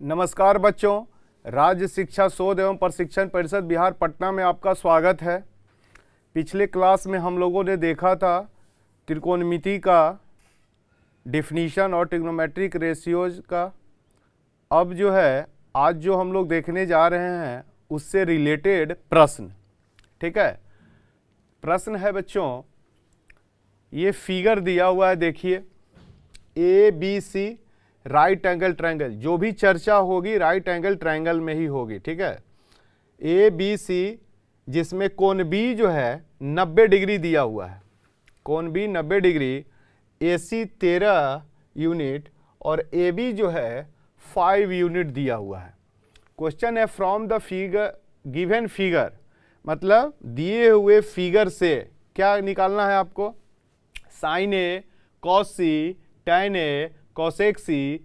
नमस्कार बच्चों, राज्य शिक्षा शोध एवं प्रशिक्षण परिषद बिहार पटना में आपका स्वागत है। पिछले क्लास में हम लोगों ने देखा था त्रिकोणमिति का डिफिनीशन और ट्रिग्नोमेट्रिक रेशियोज का। अब जो है आज जो हम लोग देखने जा रहे हैं उससे रिलेटेड प्रश्न, ठीक है। प्रश्न है बच्चों, ये फिगर दिया हुआ है, देखिए ABC राइट एंगल ट्रायंगल। जो भी चर्चा होगी राइट एंगल ट्रायंगल में ही होगी, ठीक है। ABC जिसमें कोण B जो है 90 डिग्री दिया हुआ है, कोण B 90 डिग्री, AC 13 यूनिट और AB जो है 5 यूनिट दिया हुआ है। क्वेश्चन है from the figure given figure, मतलब दिए हुए फिगर से क्या निकालना है आपको? Sine A, cos C, tan A, cosec C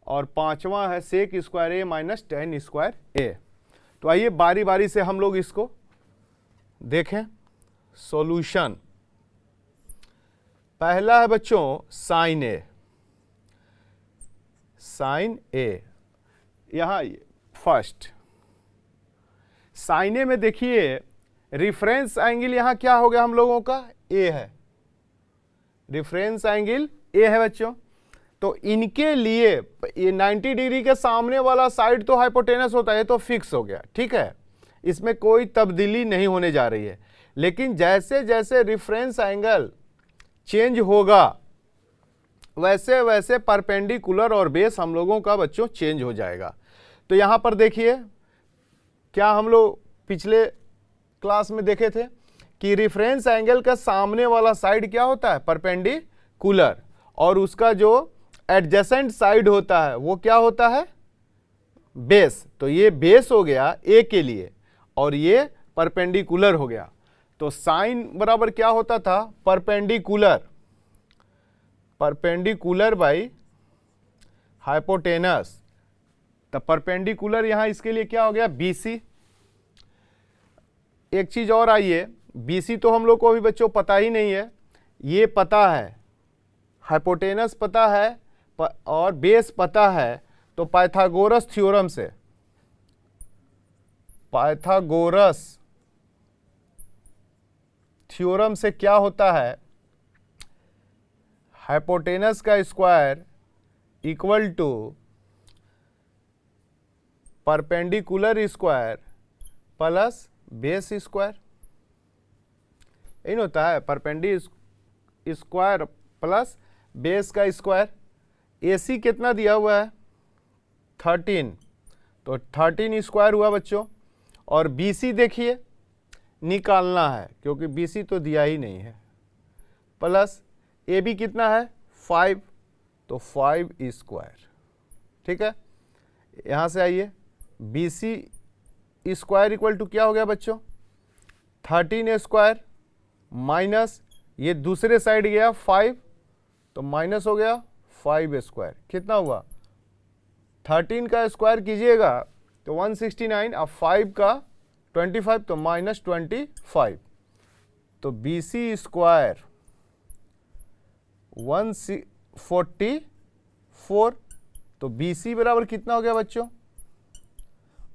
और पांचवा है sec square A minus tan square A। तो आइए बारी बारी से हम लोग इसको देखें। सॉल्यूशन पहला है बच्चों साइन A, साइन A। यहां फर्स्ट साइन A में देखिए रिफरेंस एंगल यहां क्या हो गया हम लोगों का? A है, रिफरेंस एंगल A है बच्चों। तो इनके लिए ये 90 डिग्री के सामने वाला साइड तो हाइपोटेनस होता है, तो फिक्स हो गया, ठीक है। इसमें कोई तब्दीली नहीं होने जा रही है। लेकिन जैसे जैसे रिफरेंस एंगल चेंज होगा वैसे वैसे परपेंडिकुलर और बेस हम लोगों का बच्चों चेंज हो जाएगा। तो यहां पर देखिए क्या हम लोग पिछले क्लास में देखे थे कि रिफरेंस एंगल का सामने वाला साइड क्या होता है? परपेंडिकुलर, और उसका जो एडजेसेंट साइड होता है वो क्या होता है? बेस। तो ये बेस हो गया ए के लिए और ये परपेंडिकुलर हो गया। तो साइन बराबर क्या होता था? Perpendicular, perpendicular by hypotenuse. तो परपेंडिकुलर यहां इसके लिए क्या हो गया? BC। एक चीज और आइए, BC तो हम लोग को अभी बच्चों पता ही नहीं है, ये पता है, हाइपोटेनस पता है और बेस पता है। तो पाइथागोरस थ्योरम से, पाइथागोरस थ्योरम से क्या होता है? हाइपोटेनस का square equal to perpendicular square plus base square. इन होता है परपेंडिकुलर स्क्वायर प्लस बेस का स्क्वायर। AC कितना दिया हुआ है? 13, तो 13 स्क्वायर हुआ बच्चों। और BC देखिए निकालना है क्योंकि BC तो दिया ही नहीं है, प्लस AB कितना है? 5, तो 5 स्क्वायर, ठीक है। यहां से आइए, BC स्क्वायर इक्वल टू क्या हो गया बच्चों? 13 स्क्वायर माइनस ये दूसरे साइड गया 5, तो माइनस हो गया 5 स्क्वायर। कितना हुआ? 13 का स्क्वायर कीजिएगा तो 169, अब 5 का 25, तो माइनस 25। तो BC स्क्वायर 144, तो BC बराबर कितना हो गया बच्चों?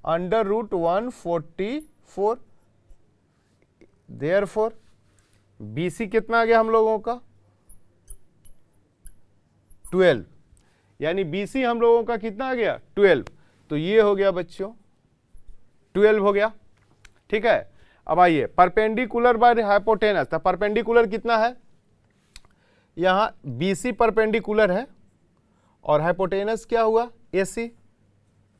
√144। देयरफॉर BC कितना आ गया हम लोगों का? 12, यानी BC हम लोगों का कितना आ गया? 12। तो ये हो गया बच्चों 12 हो गया, ठीक है। अब आइए परपेंडिकुलर बाय हाइपोटेनस। तो परपेंडिकुलर कितना है? यहां BC परपेंडिकुलर है और हाइपोटेनस क्या हुआ? AC।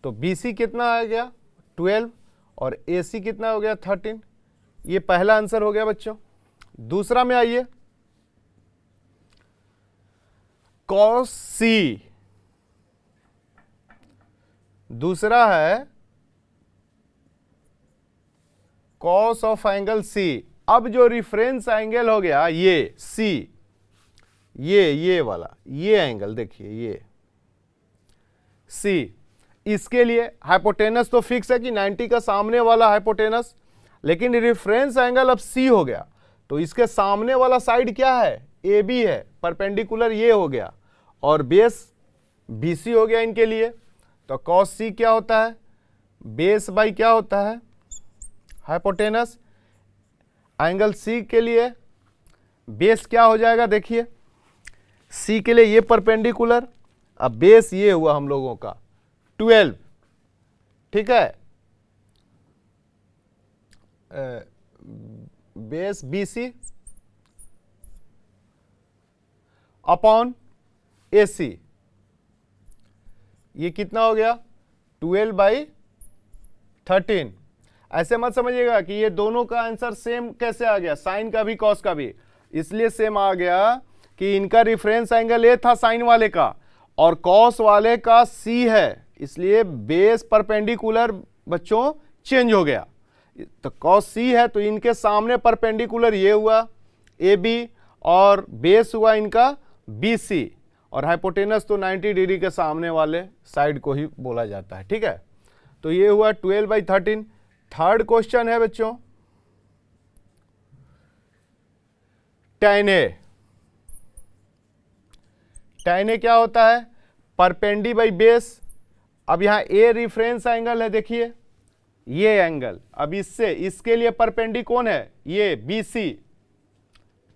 तो BC कितना आ गया? 12 और AC कितना हो गया? 13। ये पहला आंसर हो गया बच्चों। दूसरा में आइए, cos C, दूसरा है cos ऑफ एंगल C। अब जो रिफरेंस एंगल हो गया ये C, ये वाला, ये एंगल देखिए ये C, इसके लिए हाइपोटेनस तो फिक्स है कि 90 का सामने वाला हाइपोटेनस, लेकिन रिफरेंस एंगल अब C हो गया। तो इसके सामने वाला साइड क्या है? AB है, परपेंडिकुलर ये हो गया, और बेस BC हो गया इनके लिए। तो कॉस सी क्या होता है, बेस बाई क्या होता है, हाइपोटेनस। एंगल सी के लिए बेस क्या हो जाएगा, देखिए सी के लिए ये परपेंडिकुलर, अब बेस ये हुआ हम लोगों का 12, ठीक है, बेस बी सी अपॉन ए सी, ये कितना हो गया 12/13। ऐसे मत समझिएगा कि ये दोनों का आंसर सेम कैसे आ गया, साइन का भी कॉस का भी, इसलिए सेम आ गया कि इनका रिफरेंस एंगल ए था साइन वाले का और कॉस वाले का सी है, इसलिए बेस परपेंडिकुलर बच्चों चेंज हो गया। तो कॉस सी है तो इनके सामने परपेंडिकुलर ये हुआ ए बी और बेस हुआ इनका बी सी, और हाइपोटेनस तो 90 डिग्री के सामने वाले साइड को ही बोला जाता है, ठीक है। तो ये हुआ 12/13। थर्ड क्वेश्चन है बच्चों, tan A। tan A क्या होता है, परपेंडी बाई बेस। अब यहां ए रिफरेंस एंगल है, देखिए ये एंगल, अब इससे इसके लिए परपेंडी कौन है, ये BC,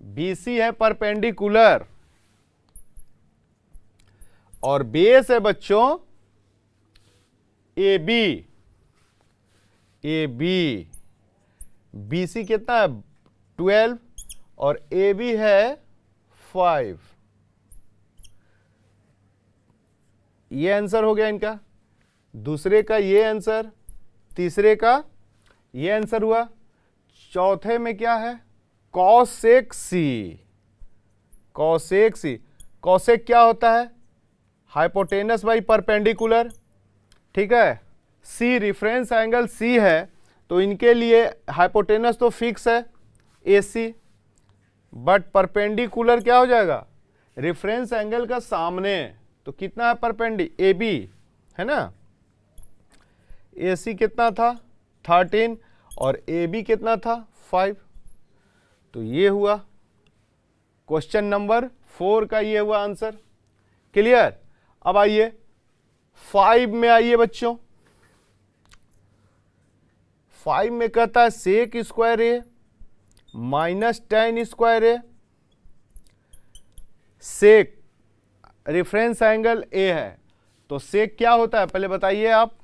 BC है परपेंडिकुलर, और बेस है बच्चों AB, AB, BC कितना है 12 और AB है 5। ये आंसर हो गया इनका, दूसरे का ये आंसर, तीसरे का ये आंसर हुआ। चौथे में क्या है, cosec C, cosec C. Cosec क्या होता है, हाइपोटेनस बाई परपेंडिकुलर, ठीक है। सी रिफरेंस एंगल सी है तो इनके लिए हाइपोटेनस तो फिक्स है AC, बट परपेंडिकुलर क्या हो जाएगा, रेफरेंस एंगल का सामने, तो कितना है परपेंडी AB है ना, AC कितना था 13 और AB कितना था 5। तो ये हुआ क्वेश्चन नंबर 4 का, ये हुआ आंसर। क्लियर। अब आइए 5 में आइए बच्चों, 5 में कहता है sec square A minus tan square A. Sec reference angle A है तो सेक क्या होता है पहले बताइए आप,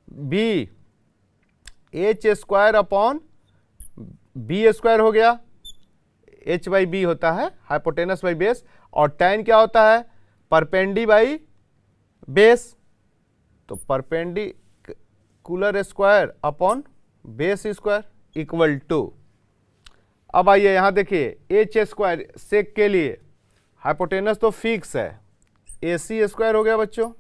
B H square upon B square हो गया, h बाई बी होता है हाइपोटेनस बाई बेस, और tan क्या होता है परपेंडी बाई बेस, तो perpendicular square upon base square equal to. अब आइए यहां देखिए एच स्क्वायर सेक के लिए हाइपोटेनस तो फिक्स है, AC स्क्वायर हो गया बच्चों,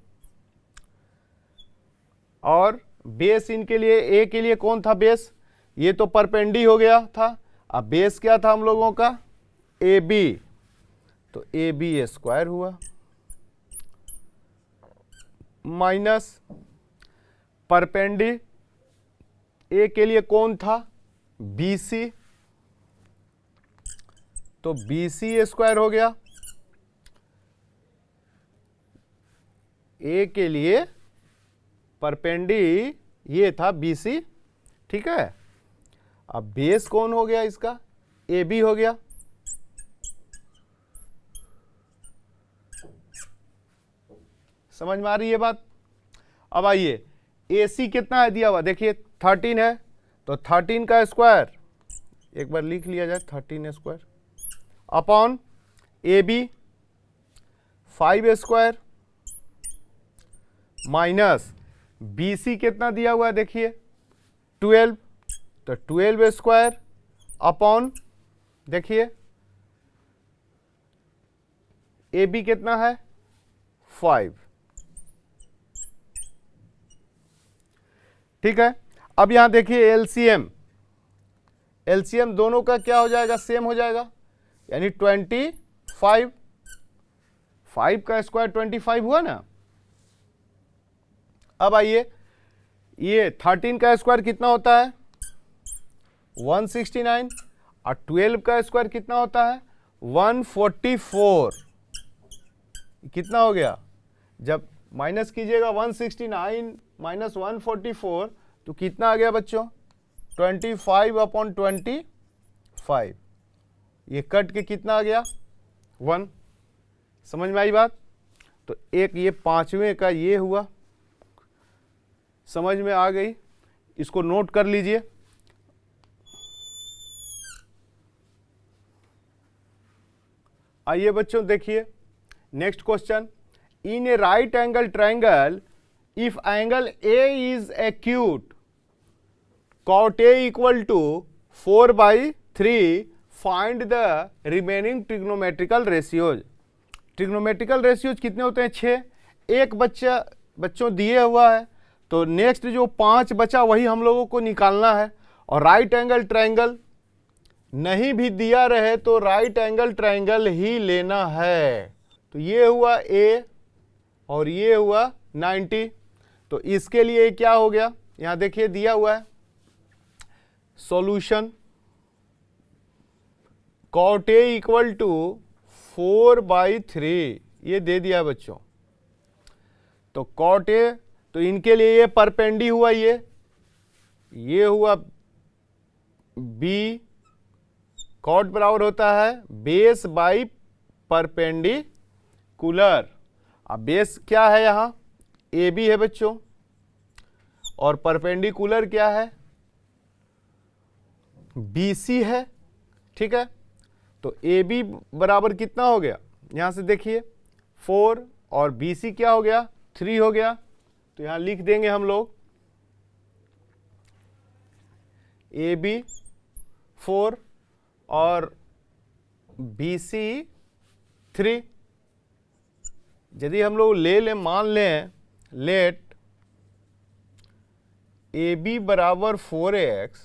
और बेस इनके लिए ए के लिए कौन था बेस, ये तो परपेंडी हो गया था, अब बेस क्या था हम लोगों का AB, तो AB स्क्वायर हुआ माइनस परपेंडी ए के लिए कौन था BC, तो BC स्क्वायर हो गया, ए के लिए परपेंडी ये था BC, ठीक है। अब बेस कौन हो गया इसका AB हो गया, समझ में आ रही है बात। अब आइए AC कितना है दिया हुआ, देखिए 13 है, तो 13 का स्क्वायर एक बार लिख लिया जाए 13 square upon AB 5 square minus BC कितना दिया हुआ है देखिए 12, तो 12 स्क्वायर अपॉन देखिए AB कितना है 5, ठीक है। अब यहां देखिए एलसीएम, एलसीएम दोनों का क्या हो जाएगा सेम हो जाएगा, यानी 25, 5 का स्क्वायर 25 हुआ ना। अब आइए ये 13 का स्क्वायर कितना होता है 169 और 12 का स्क्वायर कितना होता है 144, कितना हो गया, जब माइनस कीजिएगा 169 माइनस 144 तो कितना आ गया बच्चों 25/25। ये कट के कितना आ गया 1। समझ में आई बात। तो एक ये पांचवें का ये हुआ, समझ में आ गई, इसको नोट कर लीजिए। आइए बच्चों देखिए next question. In a right angle triangle if angle A is acute cot A equal to 4/3 find the remaining trigonometrical ratios। Trigonometrical ratios कितने होते हैं 6। एक बच्चों दिए हुआ है तो नेक्स्ट जो 5 बचा वही हम लोगों को निकालना है। और राइट एंगल ट्रायंगल नहीं भी दिया रहे तो राइट एंगल ट्रायंगल ही लेना है। तो ये हुआ A और ये हुआ 90। तो इसके लिए क्या हो गया, यहाँ देखिए दिया हुआ है solution cot A equal to 4/3 ये दे दिया है बच्चों। तो cot A तो इनके लिए ये परपेंडी हुआ, ये हुआ B। cot बराबर होता है बेस बाई परपेंडिकुलर। अब बेस क्या है यहाँ AB है बच्चों और परपेंडिकुलर क्या है BC है। ठीक है, तो AB बराबर कितना हो गया, यहां से देखिए 4 और BC क्या हो गया 3 हो गया। तो यहां लिख देंगे हम लोग AB 4 और BC 3। यदि हम लोग ले लें, मान लें लेट AB बराबर 4x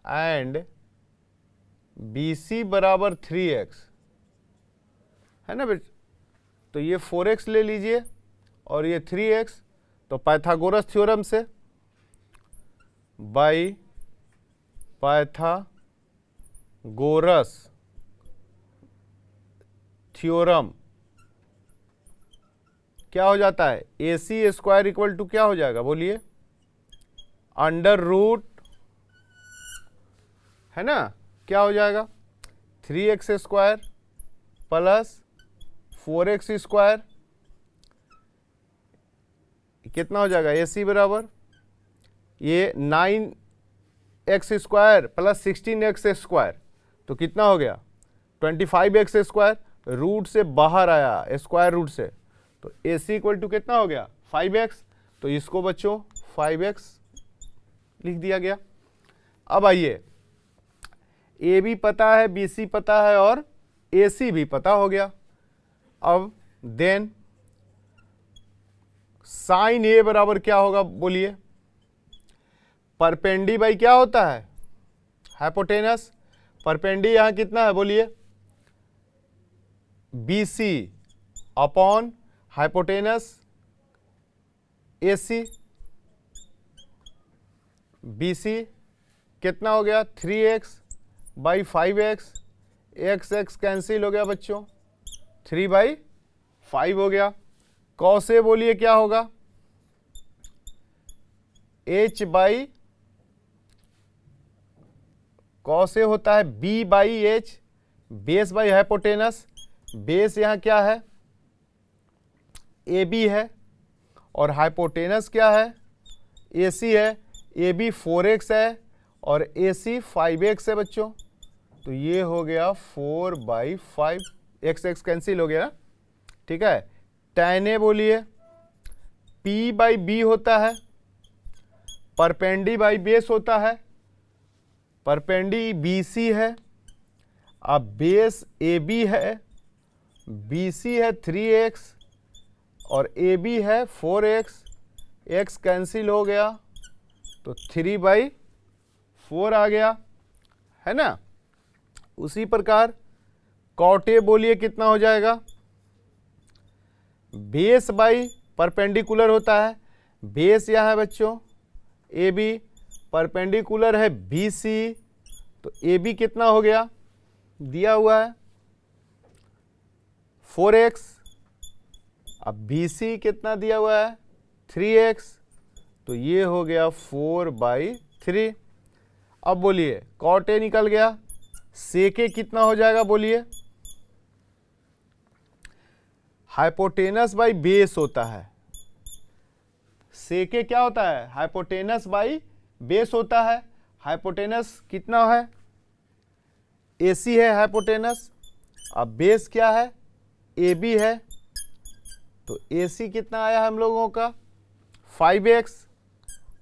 एंड BC बराबर 3x है ना बेटा। तो ये 4x ले लीजिए और ये 3x। तो पाइथागोरस थ्योरम से बाई पाइथागोरस थ्योरम क्या हो जाता है AC स्क्वायर इक्वल टू क्या हो जाएगा बोलिए अंडर रूट है ना, क्या हो जाएगा 3x square plus 4x square कितना हो जाएगा AC बराबर ये 9x square plus 16x square तो कितना हो गया 25x स्क्वायर। रूट से बाहर आया स्क्वायर रूट से तो AC इक्वल टू कितना हो गया 5x। तो इसको बच्चों 5x लिख दिया गया। अब आइए AB पता है BC पता है और AC भी पता हो गया। अब देन साइन A बराबर क्या होगा बोलिए परपेंडी बाई क्या होता है हाइपोटेनस। परपेंडी यहां कितना है बोलिए BC upon hypotenuse AC। BC कितना हो गया 3x by 5x, x cancel हो गया बच्चों 3/5 हो गया। cos A बोलिए क्या होगा h बाई cos A होता है B/h base by hypotenuse. Base यहाँ क्या है AB है और हाइपोटेनस क्या है AC है। AB 4x है और AC 5x है बच्चों। तो ये हो गया 4/5 x कैंसिल हो गया। ठीक है, tan A बोलिए P/B होता है परपेंडी बाई बेस होता है। परपेंडी BC है, अब बेस AB है, BC है 3x और AB है 4x, x कैंसिल हो गया तो 3/4 आ गया है ना। उसी प्रकार cot A बोलिए कितना हो जाएगा बेस बाई परपेंडिकुलर होता है। बेस यहाँ है बच्चों AB परपेंडिकुलर है BC तो AB कितना हो गया दिया हुआ है 4x अब बी सी कितना दिया हुआ है 3x, तो ये हो गया 4/3। अब बोलिए कॉट ए निकल गया, सेक ए कितना हो जाएगा बोलिए, हाइपोटेनस बाई बेस होता है, सेक ए क्या होता है हाइपोटेनस बाई बेस होता है। हाइपोटेनस कितना है AC है हाइपोटेनस, अब बेस क्या है AB है, तो AC कितना आया हम लोगों का 5x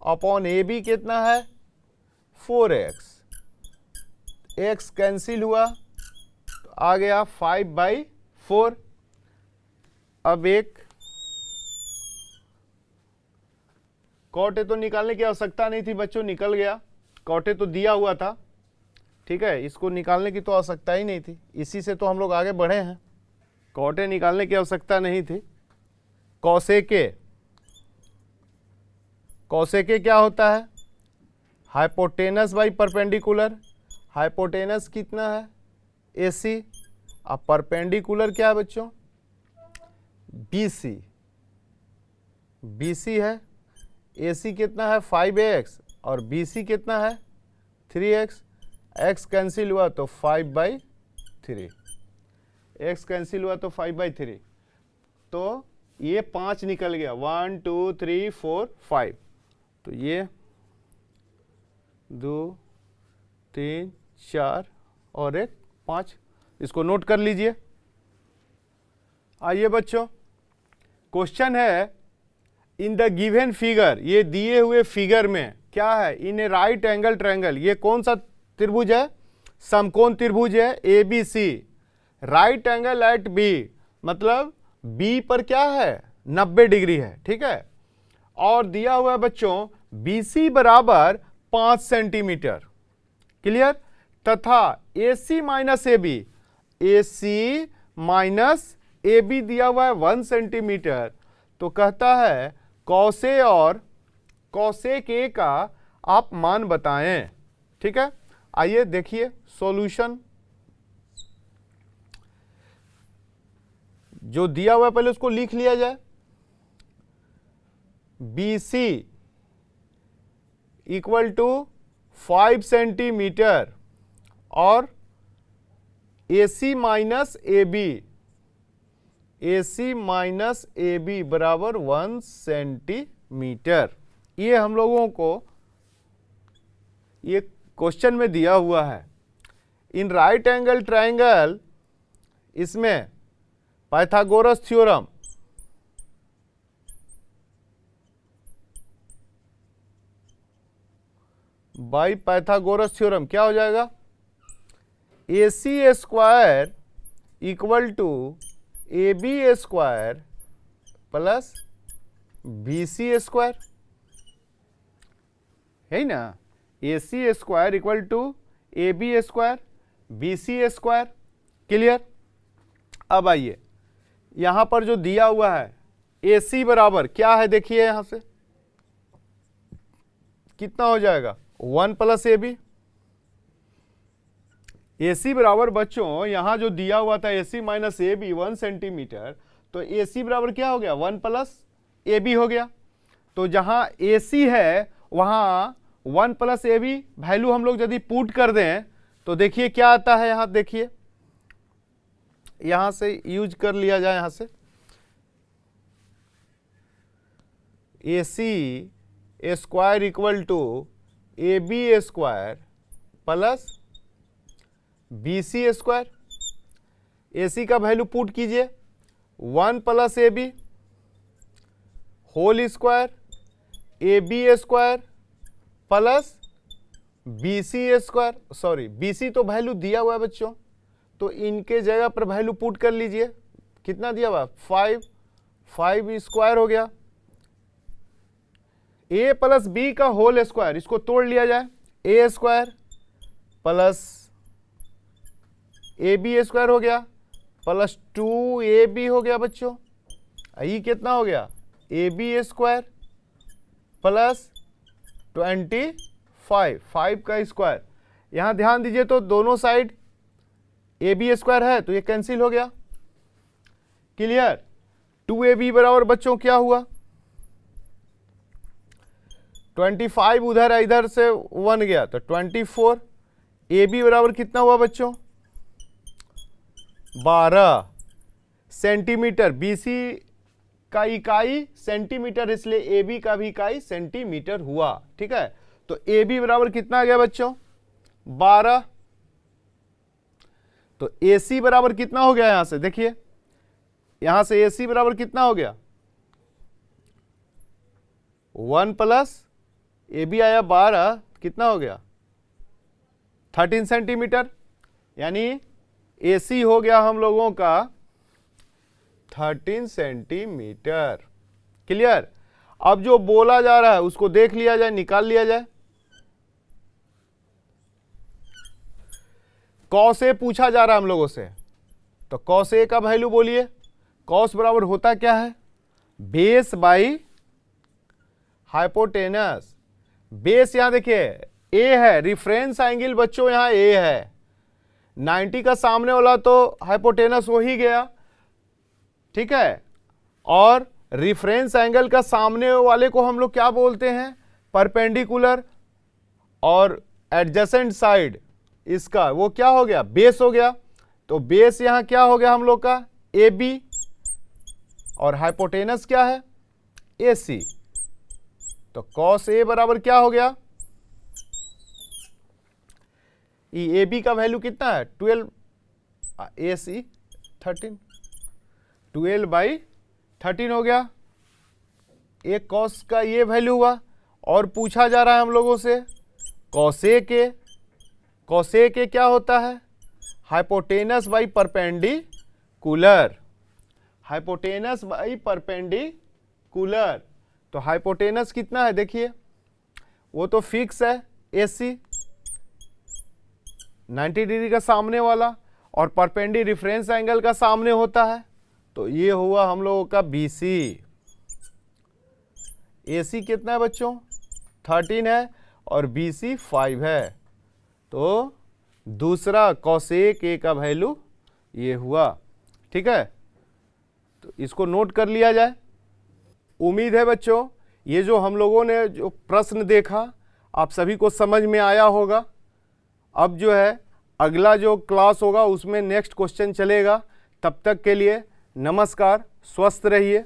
अपॉन AB कितना है 4x, x कैंसिल हुआ तो आ गया 5/4। अब एक कॉट ए तो निकालने की आवश्यकता नहीं थी बच्चों, निकल गया, कॉट ए तो दिया हुआ था, ठीक है, इसको निकालने की तो आवश्यकता ही नहीं थी, इसी से तो हम लोग आगे बढ़े हैं, कॉट ए निकालने की आवश्यकता नहीं थी। कॉसेक ए, कॉसेक ए क्या होता है हाइपोटेनस बाई परपेंडिकुलर, हाइपोटेनस कितना है AC, अब परपेंडिकुलर क्या है बच्चों BC, BC है, AC कितना है 5x और BC कितना है 3x, x कैंसिल हुआ तो 5/3, x कैंसिल हुआ तो 5/3, तो ये 5 निकल गया 1 2 3 4 5, तो ये 2 3 4 और एक 5, इसको नोट कर लीजिए। आइए बच्चों क्वेश्चन है इन द गिवन फिगर, ये दिए हुए फिगर में क्या है, in a right angle triangle, ये कौन सा त्रिभुज है समकोण त्रिभुज है ABC, right angle at B, मतलब B पर क्या है 90 डिग्री है, ठीक है, और दिया हुआ है बच्चों BC बराबर 5 सेंटीमीटर, क्लियर, तथा AC minus AB, AC minus AB दिया हुआ है 1 सेंटीमीटर, तो कहता है कॉसे और कॉसेक ए का आप मान बताएं, ठीक है। आइए देखिए सॉल्यूशन, जो दिया हुआ है पहले उसको लिख लिया जाए, BC इक्वल टू 5 सेंटीमीटर और AC minus AB, AC minus AB बराबर 1 सेंटीमीटर, ये हम लोगों को ये क्वेश्चन में दिया हुआ है। इन राइट एंगल ट्रायंगल, इसमें Pythagoras theorem, by Pythagoras theorem क्या हो जाएगा AC square equal to AB square plus BC square, है ना, AC square equal to AB square BC square, clear. अब आइए यहां पर जो दिया हुआ है AC बराबर क्या है, देखिए यहां से कितना हो जाएगा 1 प्लस AB, AC बराबर बच्चों यहां जो दिया हुआ था AC माइनस AB 1 सेंटीमीटर, तो AC बराबर क्या हो गया 1 प्लस AB हो गया, तो जहां AC है वहां 1 प्लस AB वैल्यू हम लोग यदि पुट कर दें तो देखिए क्या आता है, यहां देखिए यहां से यूज कर लिया जाए, यहां से AC square equal to AB square plus BC square, AC का वैल्यू पुट कीजिए 1 plus AB whole square AB square plus BC square, sorry BC तो वैल्यू दिया हुआ है बच्चों, तो इनके जगह पर वैल्यू पुट कर लीजिए, कितना दिया हुआ 5 स्क्वायर हो गया, A प्लस B का होल स्क्वायर, इसको तोड़ लिया जाए, A square plus AB square हो गया प्लस 2AB हो गया बच्चों, ये कितना हो गया AB स्क्वायर प्लस 25, 5 का स्क्वायर, यहां ध्यान दीजिए तो दोनों साइड AB स्क्वायर है तो ये कैंसिल हो गया, क्लियर। 2ab बराबर बच्चों क्या हुआ, 25 उधर है, इधर से 1 गया तो 24। ab बराबर कितना हुआ बच्चों, 12 सेंटीमीटर। bc का इकाई सेंटीमीटर, इसलिए ab का भी इकाई सेंटीमीटर हुआ। ठीक है, तो ab बराबर कितना आ गया बच्चों, 12। तो AC बराबर कितना हो गया, यहां से देखिए, यहां से AC बराबर कितना हो गया, 1 प्लस AB आया 12, कितना हो गया 13 सेंटीमीटर, यानी AC हो गया हम लोगों का 13 सेंटीमीटर। क्लियर। अब जो बोला जा रहा है उसको देख लिया जाए, निकाल लिया जाए। कॉस ए पूछा जा रहा है हम लोगों से, तो कॉस ए का वैल्यू बोलिए। कॉस बराबर होता क्या है, बेस बाई हाइपोटेनस। बेस यहां देखिए ए है, रिफरेंस एंगल बच्चों यहां ए है, 90 का सामने वाला तो हाइपोटेनस हो ही गया। ठीक है, और रिफरेंस एंगल का सामने वाले को हम लोग क्या बोलते हैं, परपेंडिकुलर, और एडजेसेंट साइड इसका वो क्या हो गया, बेस हो गया। तो बेस यहां क्या हो गया हम लोग का, ए बी, और हाइपोटेनस क्या है, ए सी। तो कॉस ए बराबर क्या हो गया, ए बी का वैल्यू कितना है 12, ए सी 13, 12/13 हो गया। एक कॉस का ये वैल्यू हुआ, और पूछा जा रहा है हम लोगों से कॉस ए के। कॉस ए के क्या होता है, hypotenuse by perpendicular, hypotenuse by perpendicular. तो हाइपोटेनस कितना है देखिए, वो तो फिक्स है AC 90 डिग्री का सामने वाला, और परपेंडी रिफरेंस एंगल का सामने होता है। तो ये हुआ हम लोगों का BC। AC कितना है बच्चों, 13 है, और BC 5 है। तो दूसरा कॉसेक ए का वैल्यू ये हुआ। ठीक है, तो इसको नोट कर लिया जाए। उम्मीद है बच्चों ये जो हम लोगों ने जो प्रश्न देखा आप सभी को समझ में आया होगा। अब जो है अगला जो क्लास होगा उसमें नेक्स्ट क्वेश्चन चलेगा। तब तक के लिए नमस्कार, स्वस्थ रहिए।